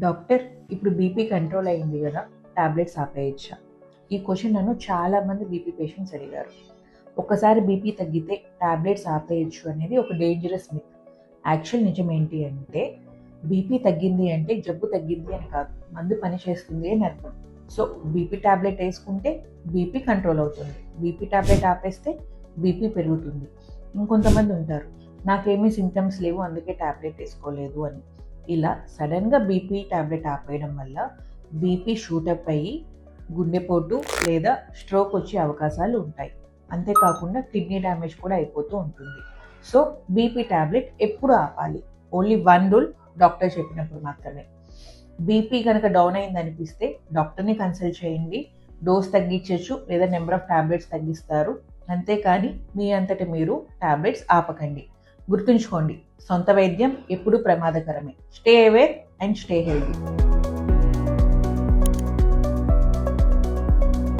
Doctor, ఇప్పుడు BP control అయింది కదా, టాబ్లెట్స్ ఆపేయచ్చా? ఈ క్వశ్చన్ నన్ను చాలామంది బీపీ పేషెంట్స్ అడిగారు. ఒక్కసారి బీపీ తగ్గితే టాబ్లెట్స్ ఆపేయచ్చు అనేది ఒక డేంజరస్ మిత్. యాక్చువల్ నిజం ఏంటి అంటే, బీపీ తగ్గింది అంటే జబ్బు తగ్గింది అని కాదు, మందు పని చేస్తుంది అని అర్థం. సో బీపీ టాబ్లెట్ వేసుకుంటే బీపీ కంట్రోల్ అవుతుంది, బీపీ టాబ్లెట్ ఆపేస్తే బీపీ పెరుగుతుంది. ఇంకొంతమంది ఉంటారు, నాకేమీ సిమ్టమ్స్ లేవు అందుకే టాబ్లెట్ వేసుకోలేదు అని. ఇలా సడన్గా బీపీ టాబ్లెట్ ఆపేయడం వల్ల బీపీ షూటప్ అయ్యి గుండెపోటు లేదా స్ట్రోక్ వచ్చే అవకాశాలు ఉంటాయి. అంతేకాకుండా కిడ్నీ డ్యామేజ్ కూడా అయిపోతూ ఉంటుంది. సో బీపీ టాబ్లెట్ ఎప్పుడు ఆపాలి? ఓన్లీ వన్ రూల్, డాక్టర్ చెప్పినప్పుడు మాత్రమే. బీపీ కనుక డౌన్ అయింది అనిపిస్తే డాక్టర్ని కన్సల్ట్ చేయండి. డోస్ తగ్గించవచ్చు లేదా నెంబర్ ఆఫ్ టాబ్లెట్స్ తగ్గిస్తారు. అంతేకాని మీ అంతటి మీరు టాబ్లెట్స్ ఆపకండి. గుర్తుంచుకోండి, సొంత వైద్యం ఎప్పుడూ ప్రమాదకరమే. Stay aware and stay healthy.